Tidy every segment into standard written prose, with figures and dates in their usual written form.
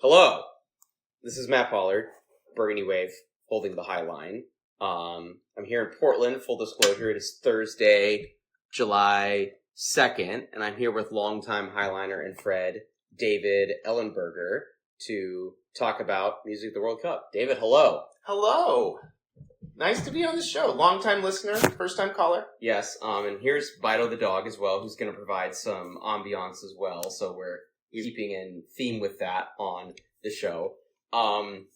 Hello, this is Matt Pollard, Burgundy Wave, holding the high line. I'm here in Portland, full disclosure, it is Thursday, July 2nd, and I'm here with longtime Highliner and Fred, David Ellenberger, to talk about music of the World Cup. David, hello. Hello. Nice to be on the show. Long-time listener, first-time caller. Yes, and here's Bido the dog as well, who's going to provide some ambiance as well, so we're keeping in theme with that on the show.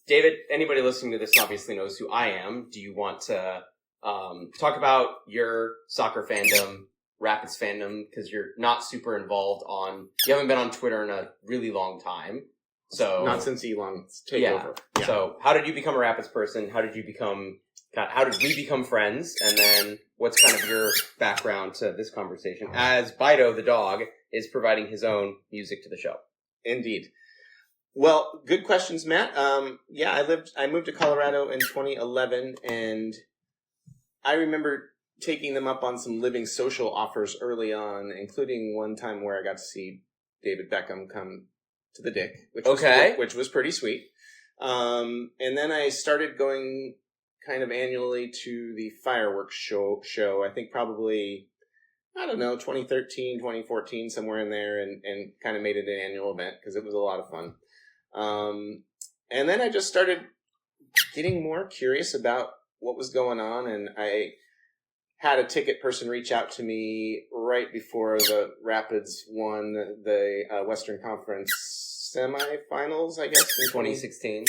David, anybody listening to this obviously knows who I am. Do you want to talk about your soccer fandom, Rapids fandom, because you're not super involved you haven't been on Twitter in a really long time. So not since Elon's takeover. Yeah. So how did you become a Rapids person? How did we become friends? And then what's kind of your background to this conversation as Bido the dog is providing his own music to the show? Indeed. Well, good questions, Matt. I moved to Colorado in 2011, and I remember taking them up on some living social offers early on, including one time where I got to see David Beckham come to the Dick, which was pretty sweet. And then I started going kind of annually to the fireworks show. I think probably, 2013, 2014, somewhere in there, and kind of made it an annual event because it was a lot of fun. And then I just started getting more curious about what was going on, and I had a ticket person reach out to me right before the Rapids won the Western Conference semifinals, I guess, in 2016.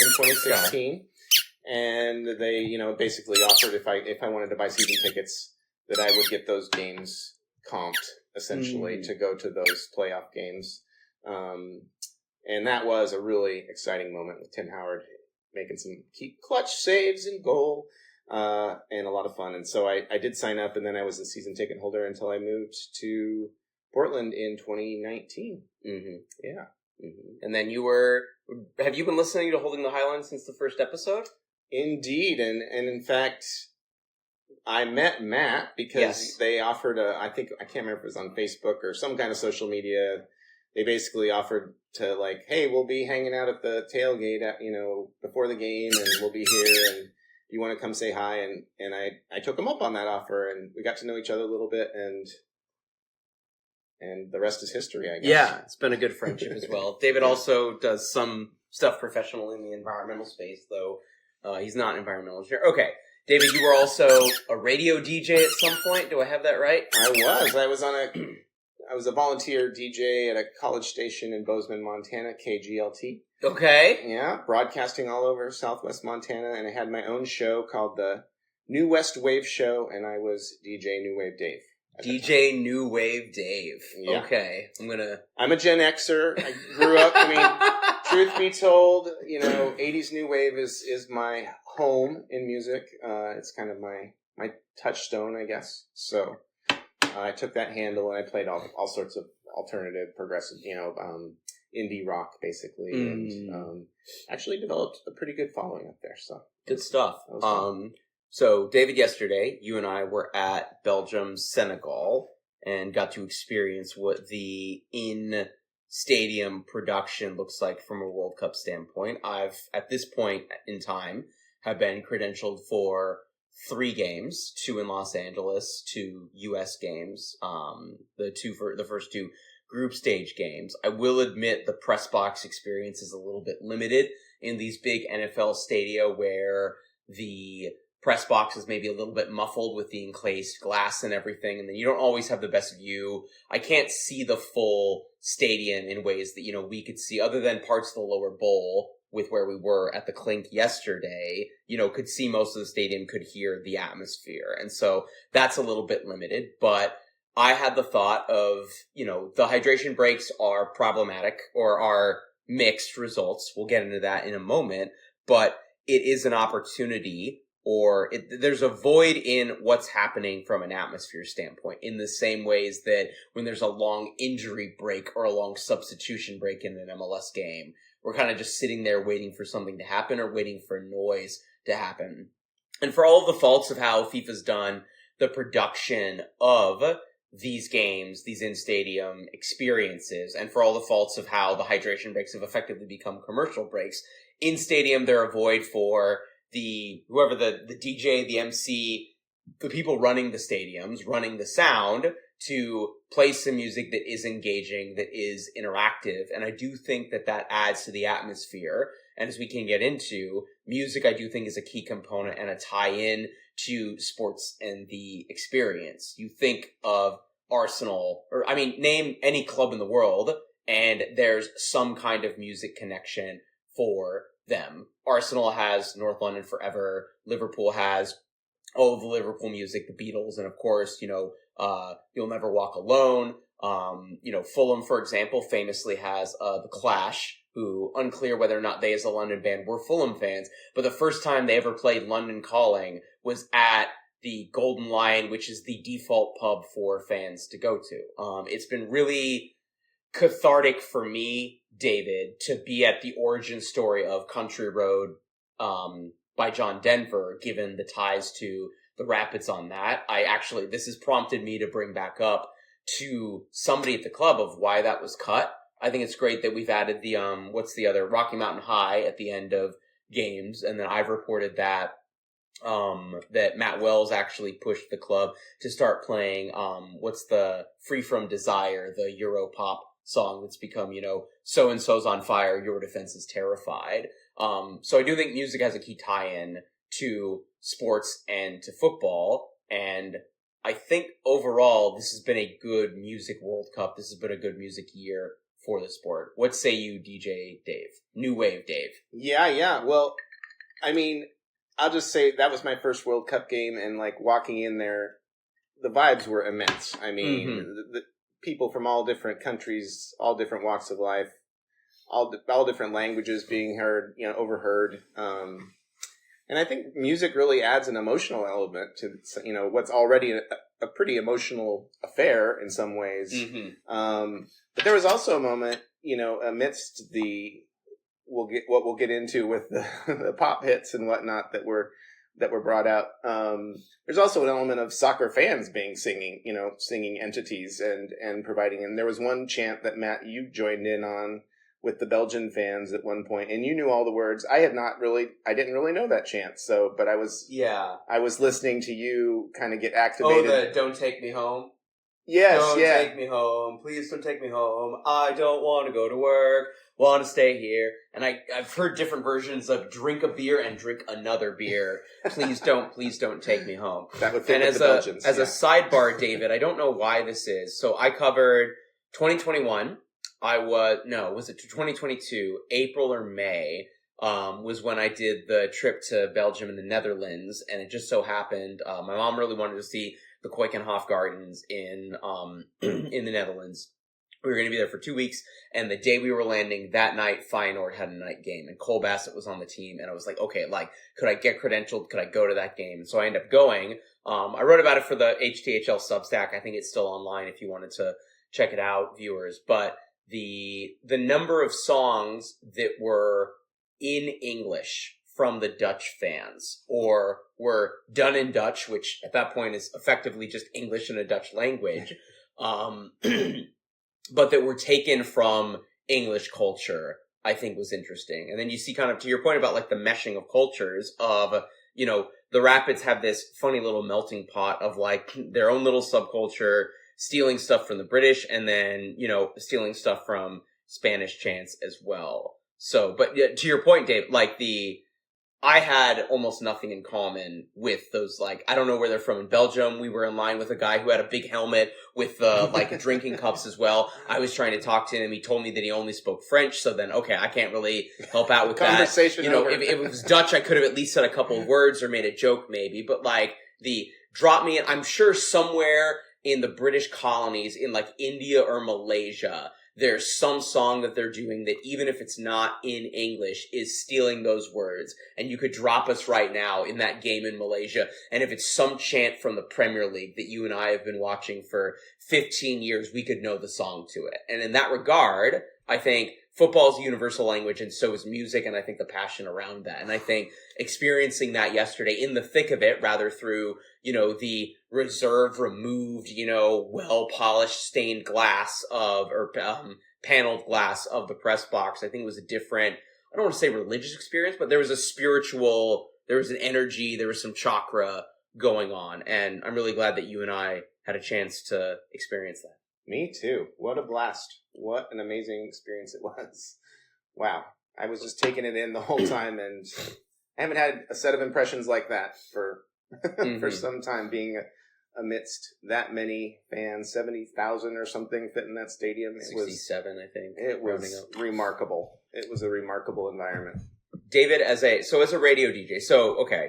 And they, basically offered if I wanted to buy season tickets that I would get those games comped, essentially, to go to those playoff games. And that was a really exciting moment with Tim Howard making some key clutch saves and goal, and a lot of fun. And so I did sign up, and then I was a season ticket holder until I moved to Portland in 2019. Mm-hmm. Yeah. Mm-hmm. And then have you been listening to Holding the Highline since the first episode? Indeed. And in fact, I met Matt because they offered I can't remember if it was on Facebook or some kind of social media. They basically offered to hey, we'll be hanging out at the tailgate before the game, and we'll be here, and you want to come say hi. And I took him up on that offer, and we got to know each other a little bit, and the rest is history, I guess. Yeah, it's been a good friendship as well. David also does some stuff professional in the environmental space, though he's not an environmental engineer. Okay. David, you were also a radio DJ at some point. Do I have that right? I was a volunteer DJ at a college station in Bozeman, Montana, KGLT. Okay. Yeah, broadcasting all over Southwest Montana, and I had my own show called the New West Wave Show, and I was DJ New Wave Dave. DJ New Wave Dave. Yeah. Okay. I'm a Gen Xer. I grew up, truth be told, 80s New Wave is my home in music. It's kind of my touchstone, I guess. So I took that handle and I played all sorts of alternative, progressive, indie rock, basically, and actually developed a pretty good following up there. So good stuff. So David, yesterday, you and I were at Belgium, Senegal, and got to experience what the in-stadium production looks like from a World Cup standpoint. I've, at this point in time, have been credentialed for 3 games, 2 in Los Angeles, 2 U.S. games, the first 2 group stage games. I will admit the press box experience is a little bit limited in these big NFL stadia where the press box is maybe a little bit muffled with the enclosed glass and everything, and then you don't always have the best view. I can't see the full stadium in ways that, we could see, other than parts of the lower bowl with where we were at the Clink yesterday, could see most of the stadium, could hear the atmosphere. And so that's a little bit limited, but I had the thought of, the hydration breaks are problematic or are mixed results. We'll get into that in a moment, but it is an opportunity, there's a void in what's happening from an atmosphere standpoint, in the same ways that when there's a long injury break or a long substitution break in an MLS game, we're kind of just sitting there waiting for something to happen or waiting for noise to happen. And for all of the faults of how FIFA's done the production of these games, these in-stadium experiences, and for all the faults of how the hydration breaks have effectively become commercial breaks, in stadium they're a void for whoever the DJ, the MC, the people running the stadiums, running the sound, to play some music that is engaging, that is interactive. And I do think that adds to the atmosphere. And as we can get into, music I do think is a key component and a tie-in to sports and the experience. You think of Arsenal, name any club in the world, and there's some kind of music connection for them. Arsenal has North London Forever. Liverpool has all of the Liverpool music, the Beatles, and of course, You'll Never Walk Alone. Fulham, for example, famously has The Clash, who, unclear whether or not they as a London band were Fulham fans, but the first time they ever played London Calling was at the Golden Lion, which is the default pub for fans to go to. It's been really cathartic for me, David, to be at the origin story of Country Road by John Denver, given the ties to the Rapids on that. This has prompted me to bring back up to somebody at the club of why that was cut. I think it's great that we've added the, Rocky Mountain High at the end of games, and then I've reported that Matt Wells actually pushed the club to start playing, what's the Free From Desire, the Euro pop song that's become, so-and-so's on fire, your defense is terrified. So I do think music has a key tie-in to sports and to football, and I think overall this has been a good music World Cup. This has been a good music year for the sport. What say you, DJ Dave? New Wave Dave. Yeah. Well, I'll just say that was my first World Cup game, and walking in there, the vibes were immense. The people from all different countries, all different walks of life, all different languages being heard, overheard. And I think music really adds an emotional element to, what's already a pretty emotional affair in some ways. Mm-hmm. But there was also a moment, amidst what we'll get into with the pop hits and whatnot that were brought out. There's also an element of soccer fans being singing entities and providing. And there was one chant that Matt, you joined in on with the Belgian fans at one point, and you knew all the words. I didn't really know that chant. But I was listening to you kind of get activated. Oh, the "Don't Take Me Home." Yes, don't take me home. Please don't take me home. I don't want to go to work. Want to stay here. And I've heard different versions of "drink a beer" and "drink another beer." Please don't take me home. That would fit with the Belgians. As a sidebar, David, I don't know why this is. So I covered 2021. Was it 2022? April or May was when I did the trip to Belgium and the Netherlands, and it just so happened my mom really wanted to see the Keukenhof Gardens in the Netherlands. We were going to be there for 2 weeks, and the day we were landing, that night, Feyenoord had a night game, and Cole Bassett was on the team, and I was like, okay, could I get credentialed? Could I go to that game? And so I ended up going. I wrote about it for the HTHL Substack. I think it's still online if you wanted to check it out, viewers. But the number of songs that were in English from the Dutch fans, or were done in Dutch, which at that point is effectively just English in a Dutch language, but that were taken from English culture, I think was interesting. And then you see, kind of to your point about the meshing of cultures of, the Rapids have this funny little melting pot of their own little subculture, stealing stuff from the British, and then, stealing stuff from Spanish chants as well. So, but to your point, Dave, I had almost nothing in common with those, I don't know where they're from in Belgium. We were in line with a guy who had a big helmet with, drinking cups as well. I was trying to talk to him. He told me that he only spoke French. So then, okay, I can't really help out with Conversation that. If it was Dutch, I could have at least said a couple of words or made a joke maybe. But the drop me in, I'm sure somewhere in the British colonies in India or Malaysia, there's some song that they're doing that, even if it's not in English, is stealing those words. And you could drop us right now in that game in Malaysia. And if it's some chant from the Premier League that you and I have been watching for 15 years, we could know the song to it. And in that regard, I think football is a universal language, and so is music, and I think the passion around that. And I think experiencing that yesterday in the thick of it, rather through, the reserved, removed, well-polished stained glass paneled glass of the press box, I think it was a different, I don't want to say religious experience, but there was an energy, there was some chakra going on. And I'm really glad that you and I had a chance to experience that. Me too. What a blast. What an amazing experience it was. Wow. I was just taking it in the whole time, and I haven't had a set of impressions like that for for some time, being amidst that many fans, 70,000 or something fit in that stadium. 67, I think. It was remarkable. It was a remarkable environment. David, as a radio DJ,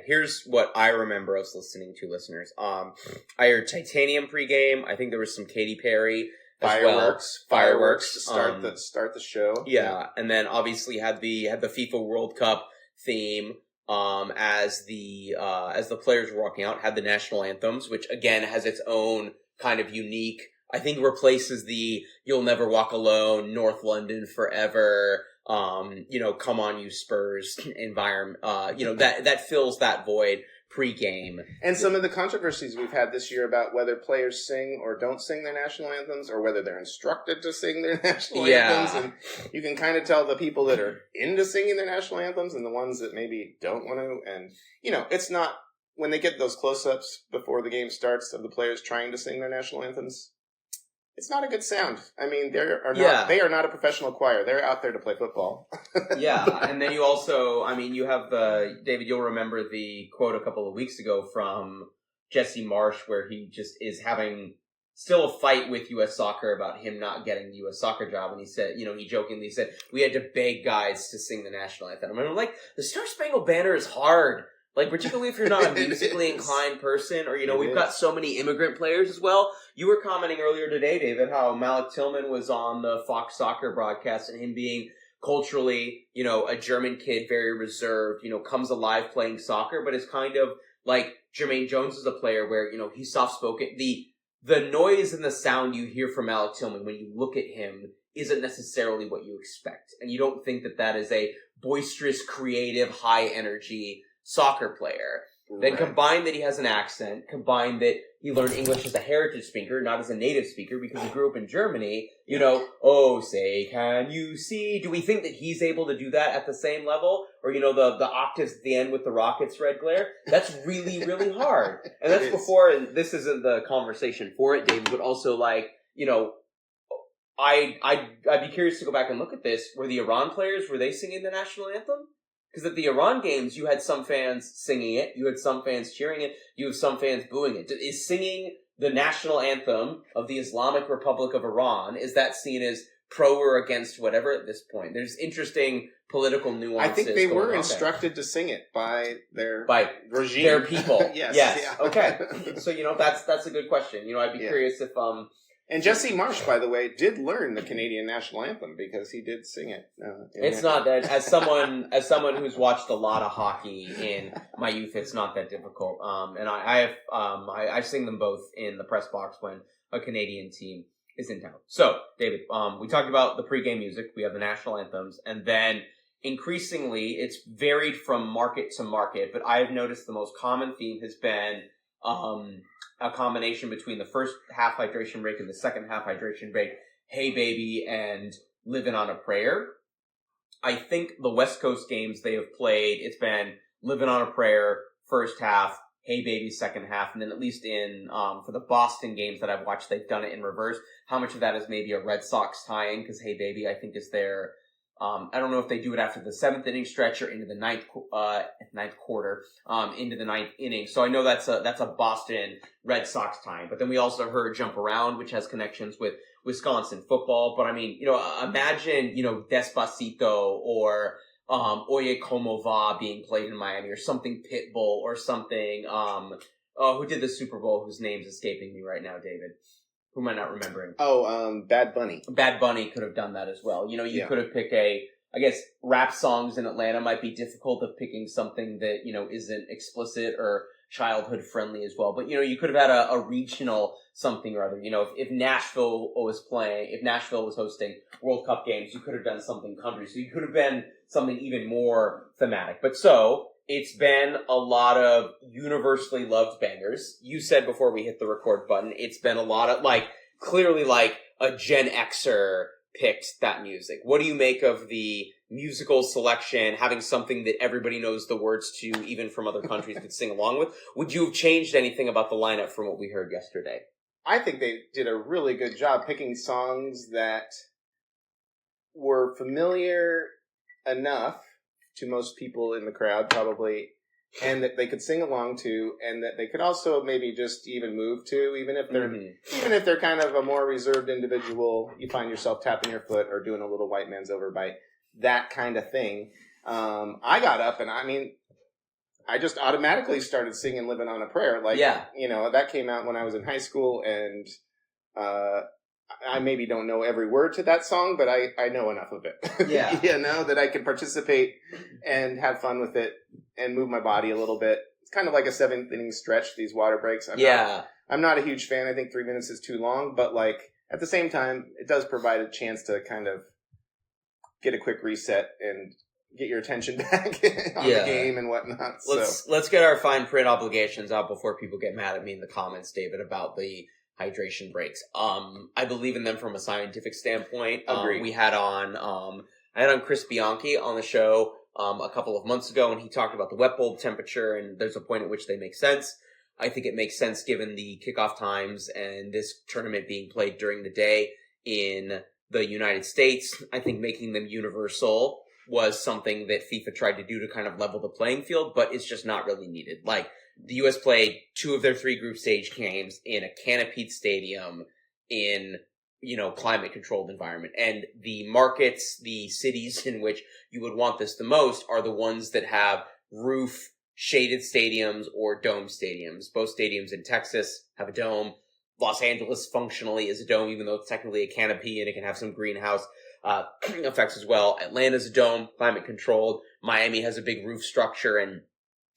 here's what I remember us listening to, listeners. I heard Titanium pregame. I think there was some Katy Perry Fireworks to start the show. Yeah, and then obviously had the FIFA World Cup theme. As the players were walking out, had the national anthems, which again has its own kind of unique. I think replaces the "You'll Never Walk Alone," "North London Forever," "Come On You Spurs" environment. That fills that void pre-game. And some of the controversies we've had this year about whether players sing or don't sing their national anthems, or whether they're instructed to sing their national anthems. And you can kind of tell the people that are into singing their national anthems and the ones that maybe don't want to. And, it's not, when they get those close-ups before the game starts of the players trying to sing their national anthems, it's not a good sound. I mean, they are not a professional choir. They're out there to play football. Yeah, and then you also, you have David, you'll remember the quote a couple of weeks ago from Jesse Marsh, where he just is having still a fight with U.S. Soccer about him not getting the U.S. Soccer job. And he said, he jokingly said, we had to beg guys to sing the national anthem. And I'm like, the Star Spangled Banner is hard. Like, particularly if you're not a musically inclined person, or, we've got so many immigrant players as well. You were commenting earlier today, David, how Malik Tillman was on the Fox Soccer broadcast, and him being culturally, a German kid, very reserved, comes alive playing soccer, but is kind of like Jermaine Jones is a player where, he's soft-spoken. The noise and the sound you hear from Malik Tillman when you look at him isn't necessarily what you expect. And you don't think that is a boisterous, creative, high-energy soccer player. Right. Then combine that he has an accent, combine that he learned English as a heritage speaker, not as a native speaker, because he grew up in Germany, oh, say, can you see? Do we think that he's able to do that at the same level? Or, the octaves at the end with the Rockets' red glare? That's really, really hard. And that's before, and this isn't the conversation for it, David, but also I'd be curious to go back and look at this. Were the Iran players, were they singing the national anthem? Because at the Iran games, you had some fans singing it, you had some fans cheering it, you have some fans booing it. Is singing the national anthem of the Islamic Republic of Iran, is that seen as pro or against whatever at this point? There's interesting political nuances. I think they were instructed to sing it by their regime. Their people. Yes. Yeah. Okay. So, that's a good question. I'd be curious if... And Jesse Marsh, by the way, did learn the Canadian national anthem because he did sing it. It's not that, as someone who's watched a lot of hockey in my youth, it's not that difficult. And I sing them both in the press box when a Canadian team is in town. So, David, we talked about the pregame music. We have the national anthems, and then increasingly, it's varied from market to market. But I've noticed the most common theme has been a combination between the first half hydration break and the second half hydration break, Hey Baby and Livin' on a Prayer. I think the West Coast games they have played, it's been Livin' on a Prayer first half, Hey Baby second half, and then at least in for the Boston games that I've watched, they've done it in reverse. How much of that is maybe a Red Sox tie-in, because Hey Baby I think is their... I don't know if they do it after the 7th inning stretch or into the ninth quarter, into the 9th inning. So I know that's a Boston Red Sox time. But then we also heard Jump Around, which has connections with Wisconsin football. But I mean, imagine, Despacito or Oye Como Va being played in Miami, or something Pitbull or something. Who did the Super Bowl? Whose name's escaping me right now, David? Who am I not remembering? Bad Bunny. Bad Bunny could have done that as well. You could have picked I guess rap songs in Atlanta might be difficult of picking something that, isn't explicit or childhood friendly as well. But, you could have had a regional something or other. If Nashville was hosting World Cup games, you could have done something country. So you could have been something even more thematic. But it's been a lot of universally loved bangers. You said before we hit the record button, it's been a lot of, clearly, a Gen Xer picked that music. What do you make of the musical selection, having something that everybody knows the words to, even from other countries, could sing along with? Would you have changed anything about the lineup from what we heard yesterday? I think they did a really good job picking songs that were familiar enough to most people in the crowd, probably, and that they could sing along to, and that they could also maybe just even move to, even if they're kind of a more reserved individual. You find yourself tapping your foot or doing a little white man's overbite, that kind of thing. I got up and I just automatically started singing "Living on a Prayer." That came out when I was in high school, and I maybe don't know every word to that song, but I know enough of it. Yeah. That I can participate and have fun with it and move my body a little bit. It's kind of like a 7th inning stretch, these water breaks. I'm not a huge fan. I think 3 minutes is too long, but at the same time, it does provide a chance to kind of get a quick reset and get your attention back on the game and whatnot. Let's get our fine print obligations out before people get mad at me in the comments, David, about the hydration breaks. I believe in them from a scientific standpoint. Agreed. We had on, I had on Chris Bianchi on the show a couple of months ago, and he talked about the wet bulb temperature, and there's a point at which they make sense. I think it makes sense given the kickoff times and this tournament being played during the day in the United States. I think making them universal was something that FIFA tried to do to kind of level the playing field, but it's just not really needed. The U.S. played 2 of their 3 group stage games in a canopied stadium in, climate-controlled environment. And the markets, the cities in which you would want this the most are the ones that have roof-shaded stadiums or dome stadiums. Both stadiums in Texas have a dome. Los Angeles functionally is a dome, even though it's technically a canopy and it can have some greenhouse effects as well. Atlanta's a dome, climate-controlled. Miami has a big roof structure, and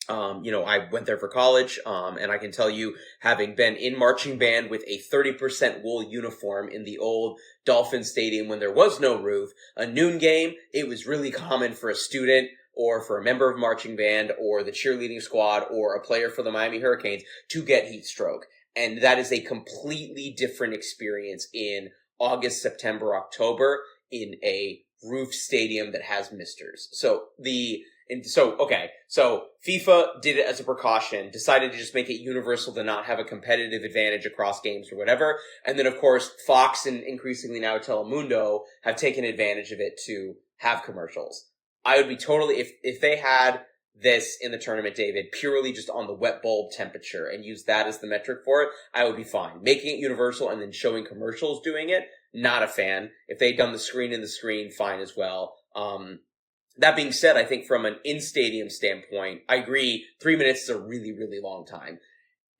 I went there for college, and I can tell you, having been in marching band with a 30% wool uniform in the old Dolphin Stadium when there was no roof, a noon game, it was really common for a student or for a member of marching band or the cheerleading squad or a player for the Miami Hurricanes to get heat stroke. And that is a completely different experience in August, September, October in a roof stadium that has misters. So FIFA did it as a precaution, decided to just make it universal to not have a competitive advantage across games or whatever. And then, of course, Fox and increasingly now Telemundo have taken advantage of it to have commercials. I would be totally, if they had this in the tournament, David, purely just on the wet bulb temperature and use that as the metric for it, I would be fine. Making it universal and then showing commercials doing it, not a fan. If they'd done the screen in the screen, fine as well. That being said, I think from an in-stadium standpoint, I agree 3 minutes is a really, really long time.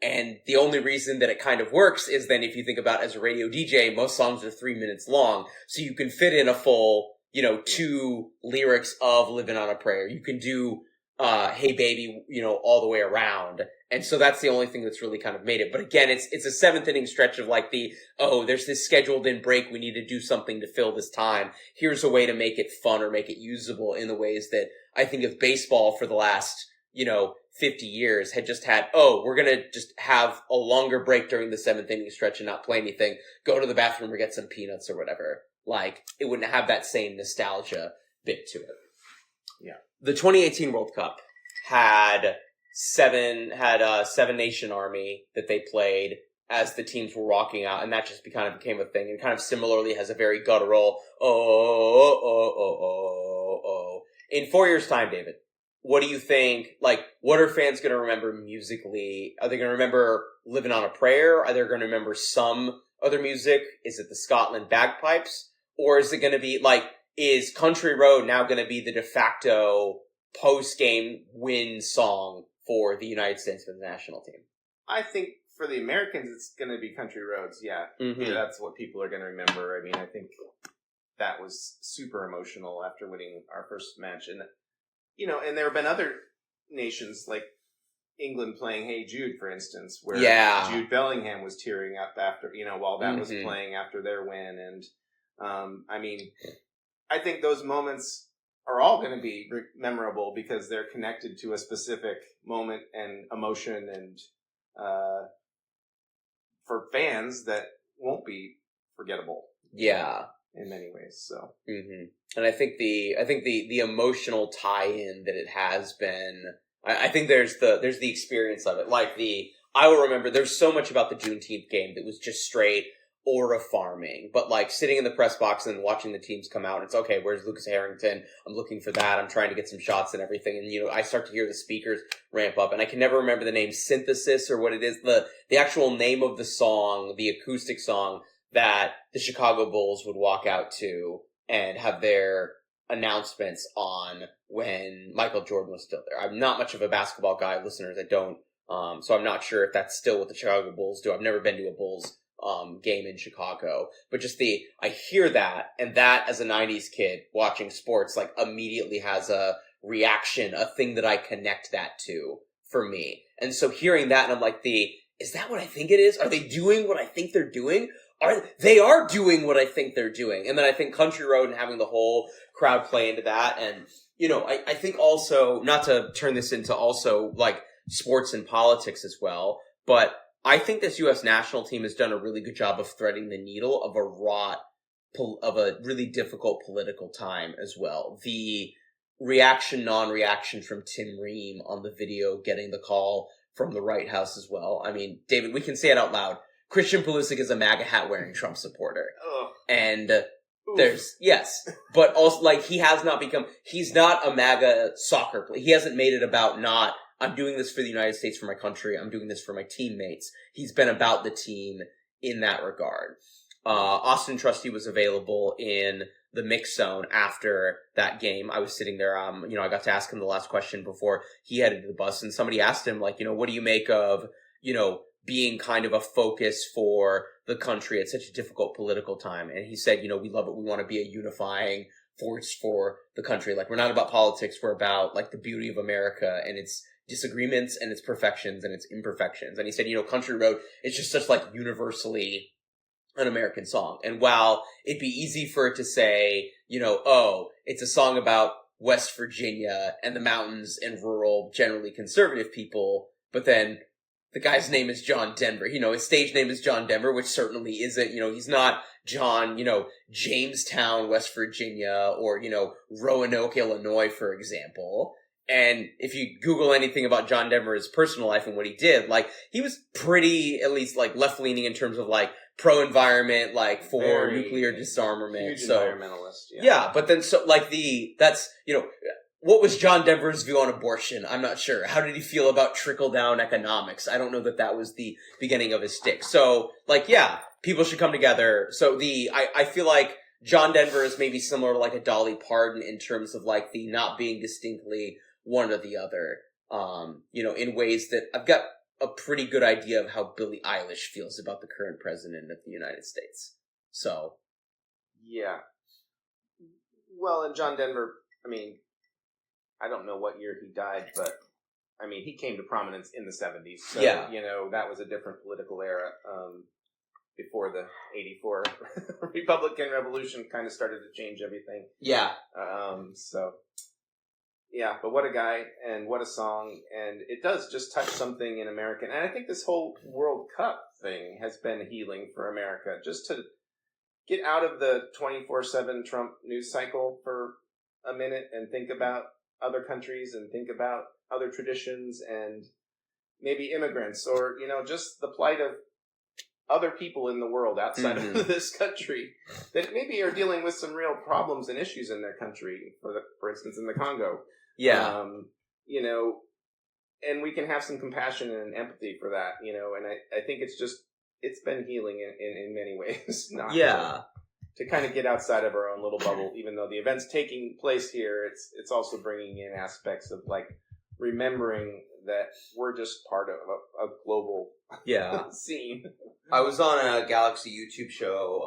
And the only reason that it kind of works is then if you think about as a radio DJ, most songs are 3 minutes long. So you can fit in a full, 2 lyrics of Living on a Prayer. You can do, Hey Baby, all the way around. And so that's the only thing that's really kind of made it. But again, it's a 7th inning stretch of there's this scheduled in break. We need to do something to fill this time. Here's a way to make it fun or make it usable in the ways that I think of baseball for the last, 50 years had just had, we're going to just have a longer break during the 7th inning stretch and not play anything. Go to the bathroom or get some peanuts or whatever. It wouldn't have that same nostalgia bit to it. Yeah. The 2018 World Cup had Seven Nation Army that they played as the teams were walking out, and that just kind of became a thing, and kind of similarly has a very guttural, oh. In 4 years' time, David, what do you think, what are fans going to remember musically? Are they going to remember Living on a Prayer? Are they going to remember some other music? Is it the Scotland bagpipes? Or is it going to be, is Country Road now going to be the de facto post-game win song for the United States men's national team? I think for the Americans, it's going to be Country Roads, yeah. Mm-hmm. Yeah, that's what people are going to remember. I mean, I think that was super emotional after winning our first match. And, and there have been other nations, England playing Hey Jude, for instance, where Jude Bellingham was tearing up after, while that was playing after their win. And, I mean, I think those moments are all going to be memorable because they're connected to a specific moment and emotion, and for fans that won't be forgettable. Yeah. In many ways, so. Mm-hmm. And I think the emotional tie-in that it has been, I think there's the experience of it. Like I will remember, there's so much about the Juneteenth game that was just straight aura farming. But like sitting in the press box and watching the teams come out, it's okay, where's Lucas Harrington? I'm looking for that. I'm trying to get some shots and everything. And, I start to hear the speakers ramp up. And I can never remember the name, Synthesis or what it is. The actual name of the song, the acoustic song that the Chicago Bulls would walk out to and have their announcements on when Michael Jordan was still there. I'm not much of a basketball guy, listeners. I don't. So I'm not sure if that's still what the Chicago Bulls do. I've never been to a Bulls game in Chicago, but just I hear that, and that as a 90s kid watching sports, like immediately has a reaction, a thing that I connect that to for me. And so hearing that, and I'm like, is that what I think it is? Are they doing what I think they're doing? They are doing what I think they're doing. And then I think Country Road and having the whole crowd play into that. And, I think also, not to turn this into also like sports and politics as well, but I think this U.S. national team has done a really good job of threading the needle of of a really difficult political time as well. The reaction, non-reaction from Tim Ream on the video, getting the call from the White House as well. I mean, David, we can say it out loud. Christian Pulisic is a MAGA hat wearing Trump supporter. Ugh. And but also like he's not a MAGA soccer player. He hasn't made it about I'm doing this for the United States, for my country. I'm doing this for my teammates. He's been about the team in that regard. Austin Trusty was available in the mix zone after that game. I was sitting there, I got to ask him the last question before he headed to the bus, and somebody asked him, like, what do you make of, being kind of a focus for the country at such a difficult political time? And he said, we love it. We want to be a unifying force for the country. Like, we're not about politics. We're about, like, the beauty of America and its disagreements and its perfections and its imperfections. And he said, Country Road is just such, like, universally an American song. And while it'd be easy for it to say, it's a song about West Virginia and the mountains and rural, generally conservative people, but then the guy's name is John Denver. His stage name is John Denver, which certainly isn't, he's not John, Jamestown, West Virginia, or, Roanoke, Illinois, for example. And if you Google anything about John Denver's personal life and what he did, like, he was pretty, at least, like, left-leaning in terms of, like, pro-environment, like, for very nuclear disarmament. Huge environmentalist, yeah. But then, what was John Denver's view on abortion? I'm not sure. How did he feel about trickle-down economics? I don't know that was the beginning of his stick. So, people should come together. So I feel like John Denver is maybe similar to like a Dolly Parton in terms of like the not being distinctly one or the other, in ways that I've got a pretty good idea of how Billie Eilish feels about the current president of the United States. So. Yeah. Well, and John Denver, I don't know what year he died, but he came to prominence in the 70s. So, yeah. That was a different political era, before the 84 Republican Revolution kind of started to change everything. Yeah. Yeah, but what a guy and what a song. And it does just touch something in America. And I think this whole World Cup thing has been healing for America. Just to get out of the 24/7 Trump news cycle for a minute and think about other countries and think about other traditions and maybe immigrants or, just the plight of other people in the world outside of this country that maybe are dealing with some real problems and issues in their country, for instance, in the Congo. Yeah. And we can have some compassion and empathy for that, and I think it's been healing in many ways. Not to kind of get outside of our own little bubble, even though the event's taking place here, it's also bringing in aspects of like remembering that we're just part of a global scene. I was on a Galaxy YouTube show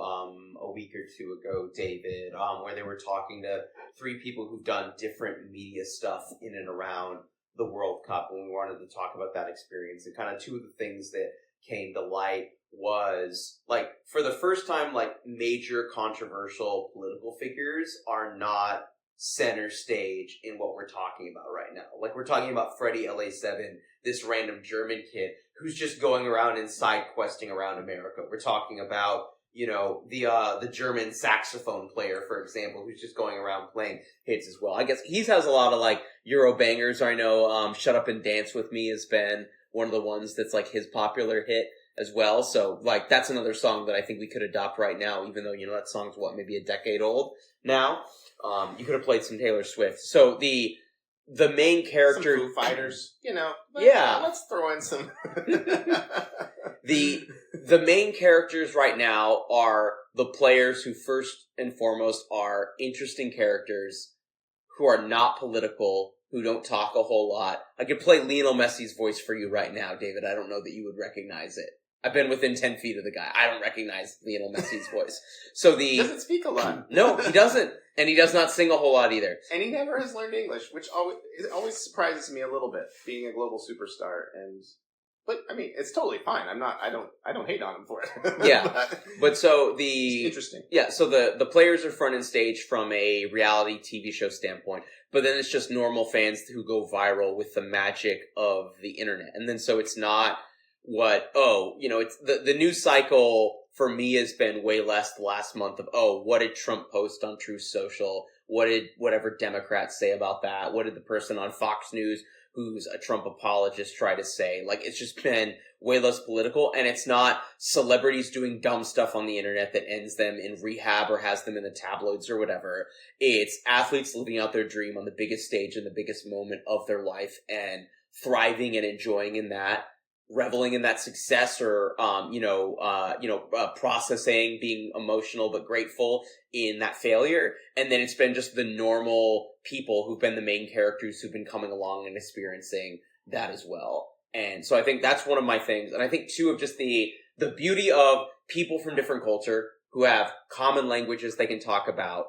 a week or two ago, David, where they were talking to 3 people who've done different media stuff in and around the World Cup, and we wanted to talk about that experience. And kind of two of the things that came to light was, like, for the first time, like, major controversial political figures are not center stage in what we're talking about right now. Like, we're talking about Freddie LA7, this random German kid who's just going around and side questing around America. We're talking about, you know, the German saxophone player, for example, who's just going around playing hits as well. I guess he has a lot of, like, Euro bangers. I know Shut Up and Dance With Me has been one of the ones that's, like, his popular hit as well. So, like, that's another song that I think we could adopt right now, even though, you know, that song's, maybe a decade old now. You could have played some Taylor Swift. So the main character... Some Foo Fighters, you know. Let's throw in some... The main characters right now are the players who first and foremost are interesting characters who are not political, who don't talk a whole lot. I could play Lionel Messi's voice for you right now, David. I don't know that you would recognize it. I've been within 10 feet of the guy. I don't recognize Lionel Messi's voice. So He doesn't speak a lot. No, he doesn't. And he does not sing a whole lot either. And he never has learned English, which always surprises me a little bit, being a global superstar. But I mean, it's totally fine. I don't hate on him for it. Yeah. But so it's interesting. Yeah, so the players are front and stage from a reality TV show standpoint, but then it's just normal fans who go viral with the magic of the internet. And then so it's not it's the news cycle for me has been way less the last month of, what did Trump post on Truth Social? What did whatever Democrats say about that? What did the person on Fox News who's a Trump apologist try to say? Like, it's just been way less political, and it's not celebrities doing dumb stuff on the internet that ends them in rehab or has them in the tabloids or whatever. It's athletes living out their dream on the biggest stage in the biggest moment of their life and thriving and enjoying in that, reveling in that success, or processing, being emotional but grateful in that failure. And then it's been just the normal people who've been the main characters who've been coming along and experiencing that as well. And so I think that's one of my things. And I think too of just the beauty of people from different culture who have common languages they can talk about,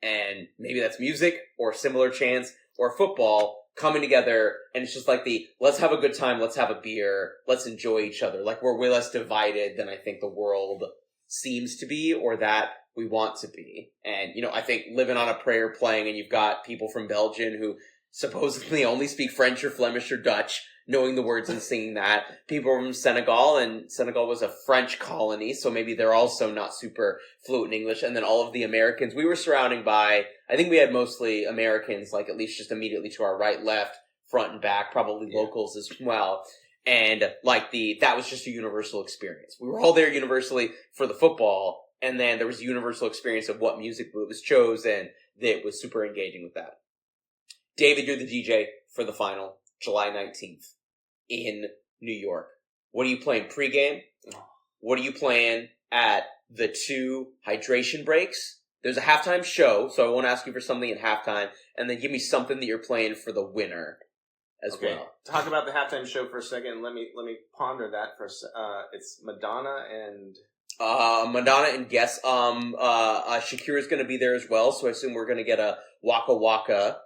and maybe that's music or similar chants or football, coming together, and it's just like let's have a good time, let's have a beer, let's enjoy each other. Like, we're way less divided than I think the world seems to be, or that we want to be. And, I think living on a prayer playing, and you've got people from Belgium who supposedly only speak French or Flemish or Dutch, knowing the words and singing that. People from Senegal, and Senegal was a French colony, so maybe they're also not super fluent in English. And then all of the Americans we were surrounding by, I think we had mostly Americans, like at least just immediately to our right, left, front and back, probably locals as well. And that was just a universal experience. We were all there universally for the football, and then there was a universal experience of what music was chosen that was super engaging with that. David, you're the DJ for the final, July 19th in New York. What are you playing pregame? What are you playing at the 2 hydration breaks? There's a halftime show, so I won't ask you for something at halftime, and then give me something that you're playing for the winner as well. Talk about the halftime show for a second. Let me ponder that for it's Madonna and Guess. Shakira's going to be there as well, so I assume we're going to get a Waka Waka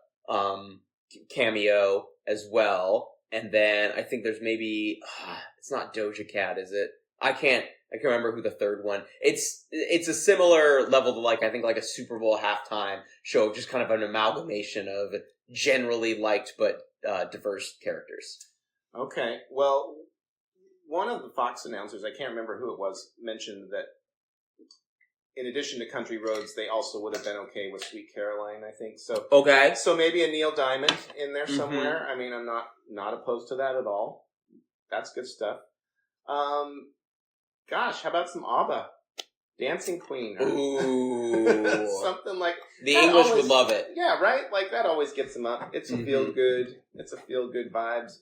cameo as well. And then I think there's maybe it's not Doja Cat, is it? I can't remember who the third one. It's a similar level to I think a Super Bowl halftime show, just kind of an amalgamation of generally liked but diverse characters. Okay. Well, one of the Fox announcers, I can't remember who it was, mentioned that in addition to Country Roads, they also would have been okay with Sweet Caroline, I think. So okay. So maybe a Neil Diamond in there somewhere. Mm-hmm. I mean, I'm not opposed to that at all. That's good stuff. Gosh, how about some ABBA? Dancing Queen. Ooh. Something like the English would love it. Yeah, right? Like, that always gets them up. It's a feel-good. It's a feel-good vibes.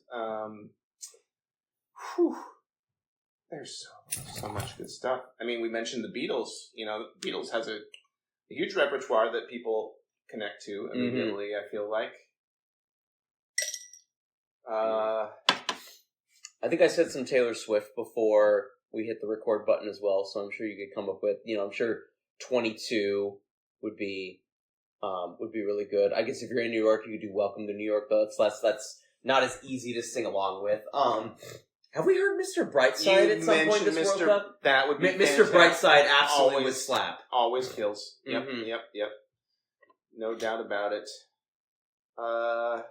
There's so much good stuff. I mean, we mentioned the Beatles. The Beatles has a huge repertoire that people connect to immediately, I feel like. I think I said some Taylor Swift before we hit the record button as well, so I'm sure you could come up with, I'm sure 22 would be really good. I guess if you're in New York, you could do Welcome to New York, but that's not as easy to sing along with. Have we heard Mr. Brightside at some point this World Cup? That would be Mr. Brightside absolutely would slap. Always kills. Yep, Mm-hmm. yep. No doubt about it. Gosh.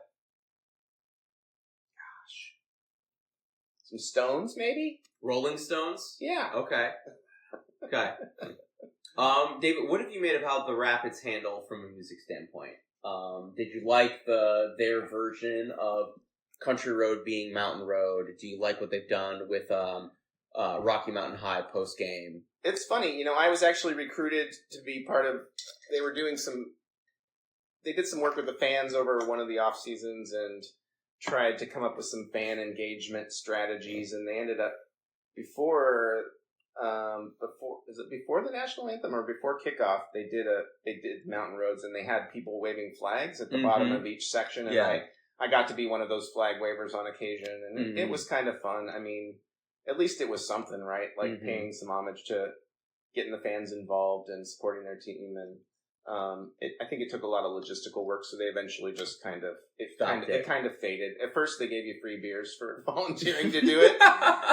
Some Stones, maybe? Rolling Stones? Yeah. Okay. David, what have you made of how the Rapids handle from a music standpoint? Did you like their version of Country Road being Mountain Road? Do you like what they've done with Rocky Mountain High post game? It's funny, I was actually recruited to be part of. They did some work with the fans over one of the off seasons and tried to come up with some fan engagement strategies, and they ended up before the national anthem or before kickoff, they did Mountain Roads, and they had people waving flags at the bottom of each section, and I got to be one of those flag wavers on occasion, and it was kind of fun. I mean, at least it was something, right? Like paying some homage to getting the fans involved and supporting their team, and I think it took a lot of logistical work, so they eventually just kind of faded. At first, they gave you free beers for volunteering to do it,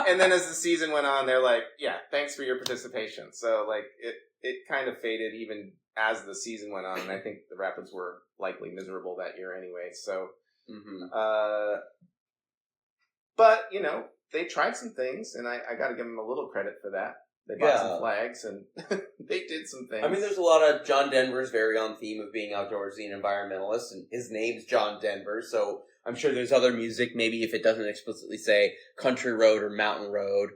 and then as the season went on, they're like, "Yeah, thanks for your participation." So, like, it kind of faded even as the season went on, and I think the Rapids were likely miserable that year anyway. So, but they tried some things, and I got to give them a little credit for that. They bought some flags, and they did some things. I mean, there's a lot of John Denver's very on theme of being outdoorsy and environmentalist, and his name's John Denver, so I'm sure there's other music, maybe if it doesn't explicitly say Country Road or Mountain Road,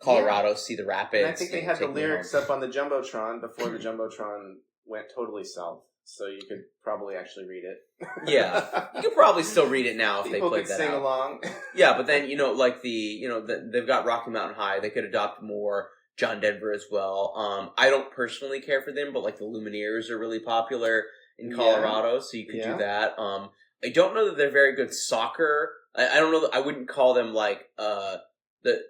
Colorado, see the Rapids. And I think they had the lyrics up on the Jumbotron before the Jumbotron went totally south, so you could probably actually read it. Yeah, you could probably still read it now if People they played could that sing out. along. Yeah, but then they've got Rocky Mountain High. They could adopt more John Denver as well. I don't personally care for them, but like the Lumineers are really popular in Colorado, so you could do that. I don't know that they're very good soccer. I don't know that I wouldn't call them like the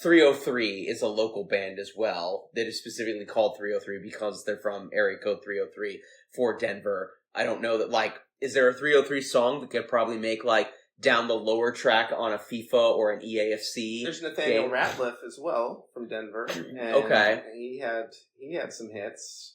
303 is a local band as well that is specifically called 303 because they're from area code 303 for Denver. I don't know that, like, is there a 303 song that could probably make, like, down the lower track on a FIFA or an EAFC? There's Nathaniel Ratliff as well from Denver. And okay. He had some hits.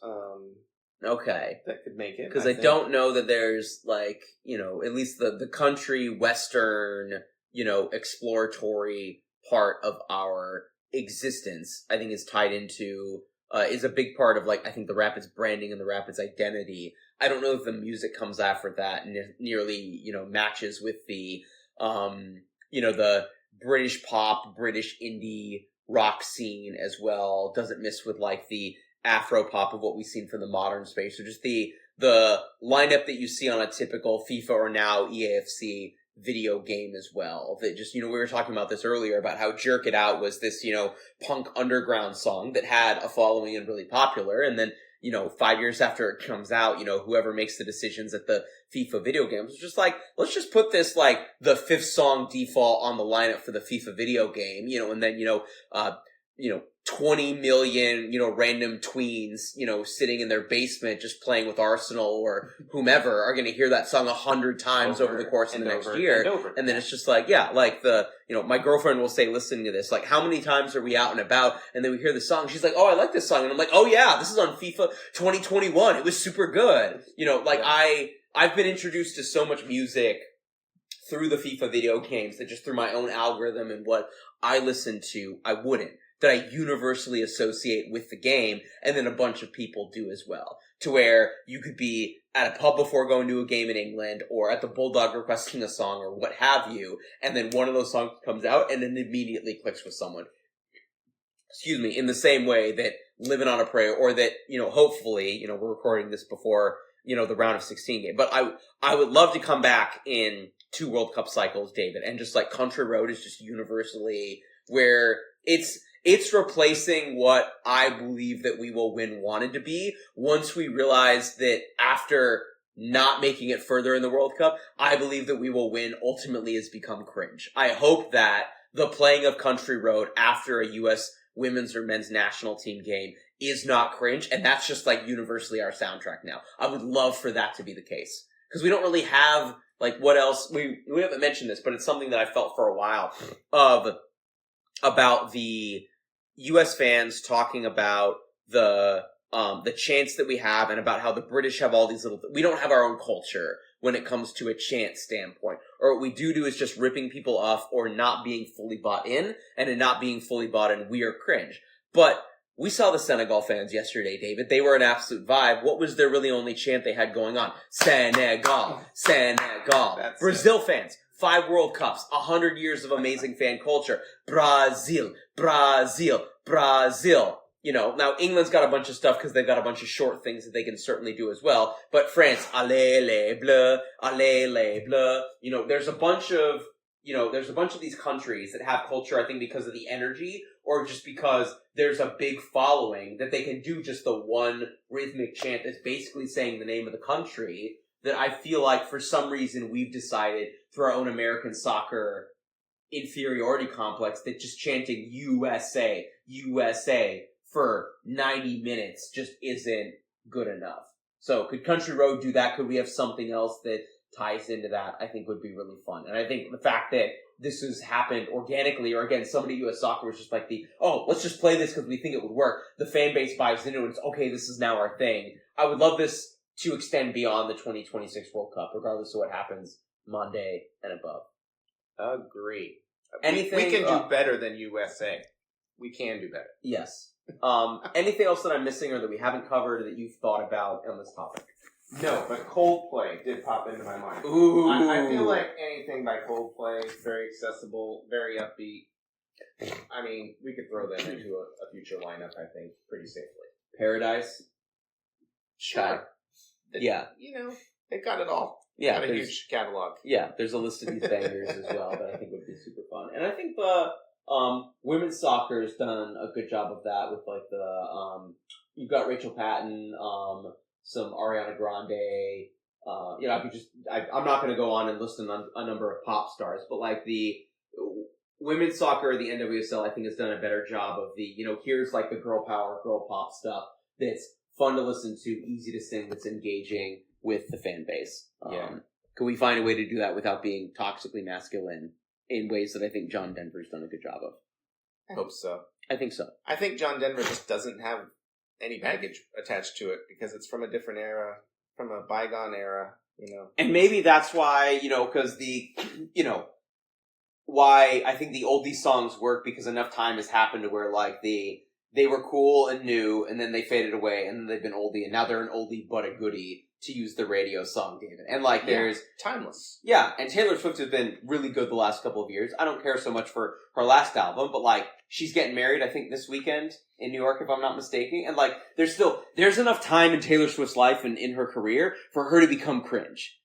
Okay. That could make it. Because I don't know that there's, like, at least the country, western, exploratory part of our existence, I think is tied into, is a big part of, like, I think the Rapids branding and the Rapids identity. I don't know if the music comes after that nearly, matches with the, the British pop, British indie rock scene as well. Doesn't miss with, like, the Afro pop of what we've seen from the modern space. So just the lineup that you see on a typical FIFA or now EAFC video game as well. That just, we were talking about this earlier about how Jerk It Out was this, punk underground song that had a following and really popular. And then, 5 years after it comes out, whoever makes the decisions at the FIFA video games was just like, let's just put this, like, the fifth song default on the lineup for the FIFA video game, and then, 20 million, random tweens, sitting in their basement just playing with Arsenal or whomever are going to hear that song 100 times over the course of the next year. And then it's just like, my girlfriend will say, listening to this, like, how many times are we out and about? And then we hear the song. She's like, oh, I like this song. And I'm like, oh yeah, this is on FIFA 2021. It was super good. I've been introduced to so much music through the FIFA video games that just through my own algorithm and what I listen to, that I universally associate with the game, and then a bunch of people do as well. To where you could be at a pub before going to a game in England, or at the Bulldog requesting a song, or what have you, and then one of those songs comes out, and then immediately clicks with someone. Excuse me, in the same way that Living on a Prayer, or that, hopefully, we're recording this before, the round of 16 game. But I would love to come back in 2 World Cup cycles, David, and just like Country Road is just universally where it's replacing what I believe that We Will Win wanted to be once we realized that after not making it further in the World Cup, I believe that We Will Win ultimately has become cringe. I hope that the playing of Country Road after a U.S. women's or men's national team game is not cringe, and that's just like universally our soundtrack now. I would love for that to be the case. Because we don't really have Like, what else? We haven't mentioned this, but it's something that I felt for a while about the U.S. fans talking about the chants that we have and about how the British have all these little... We don't have our own culture when it comes to a chant standpoint. Or what we do is just ripping people off or not being fully bought in, and in not being fully bought in, we are cringe. But we saw the Senegal fans yesterday, David. They were an absolute vibe. What was their really only chant they had going on? Senegal, Senegal. That's Brazil fans, 5 World Cups, 100 years of amazing fan culture. Brazil, Brazil, Brazil. You know, now England's got a bunch of stuff because they've got a bunch of short things that they can certainly do as well. But France, allez les bleus, allez les bleus. You know, there's a bunch of these countries that have culture, I think, because of the energy or just because there's a big following that they can do just the one rhythmic chant that's basically saying the name of the country, that I feel like for some reason we've decided through our own American soccer inferiority complex that just chanting USA, USA for 90 minutes just isn't good enough. So could Country Road do that? Could we have something else that ties into that? I think would be really fun. And I think the fact that this has happened organically, or again, somebody at US Soccer was just like let's just play this because we think it would work. The fan base buys into it and it's okay, this is now our thing. I would love this to extend beyond the 2026 World Cup, regardless of what happens Monday and above. Agree. Anything we can do better than USA. We can do better. Yes. Anything else that I'm missing or that we haven't covered that you've thought about on this topic? No, but Coldplay did pop into my mind. Ooh. I feel like anything by Coldplay is very accessible, very upbeat. I mean, we could throw them into a future lineup, I think, pretty safely. Paradise? Sure. Yeah. You know, they got it all. Yeah. Got a huge catalog. Yeah, there's a list of these bangers as well that I think would be super fun. And I think the women's soccer has done a good job of that with like you've got Rachel Patton, some Ariana Grande, I'm not going to go on and list a number of pop stars, but like the women's soccer, the NWSL, I think has done a better job of here's like the girl power, girl pop stuff that's fun to listen to, easy to sing, that's engaging with the fan base. Can we find a way to do that without being toxically masculine in ways that I think John Denver's done a good job of? I hope so. I think so. I think John Denver just doesn't have any baggage attached to it because it's from a different era, from a bygone era, And maybe that's why, because why I think the oldie songs work, because enough time has happened to where like they were cool and new and then they faded away and then they've been oldie and now they're an oldie but a goodie, to use the radio song, David. And like there's timeless. Yeah, and Taylor Swift has been really good the last couple of years. I don't care so much for her last album, but like she's getting married, I think, this weekend in New York, if I'm not mistaken. And like there's enough time in Taylor Swift's life and in her career for her to become cringe.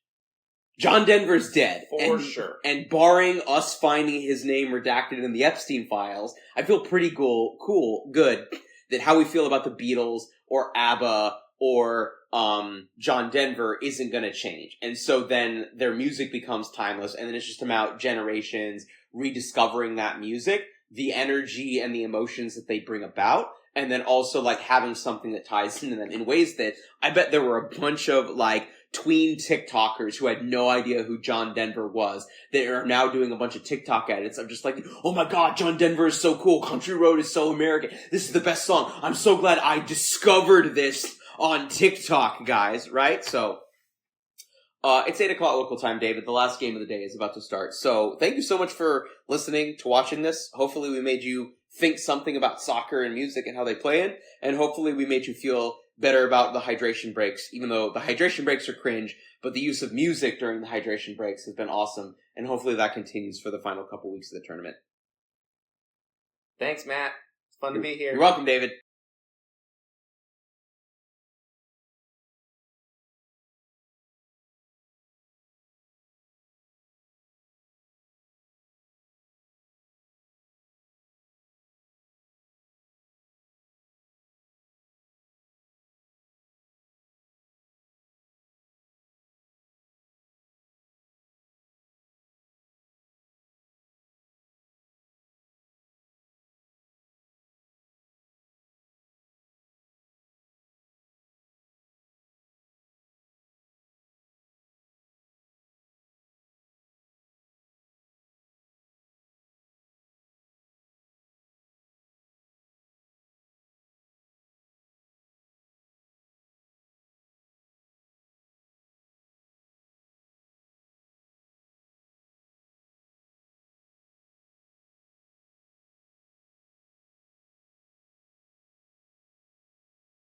John Denver's dead. For sure. And barring us finding his name redacted in the Epstein files, I feel pretty good that how we feel about the Beatles or ABBA or John Denver isn't going to change. And so then their music becomes timeless, and then it's just about generations rediscovering that music, the energy and the emotions that they bring about, and then also like having something that ties into them in ways that I bet there were a bunch of like tween TikTokers who had no idea who John Denver was that are now doing a bunch of TikTok edits of just like, oh my god, John Denver is so cool, Country Road is so American, this is the best song, I'm so glad I discovered this on TikTok, guys, right? So, it's 8 o'clock local time, David. The last game of the day is about to start. So, thank you so much for listening, to watching this. Hopefully we made you think something about soccer and music and how they play it. And hopefully we made you feel better about the hydration breaks, even though the hydration breaks are cringe, but the use of music during the hydration breaks has been awesome. And hopefully that continues for the final couple weeks of the tournament. Thanks, Matt. It's fun to be here. You're welcome, David.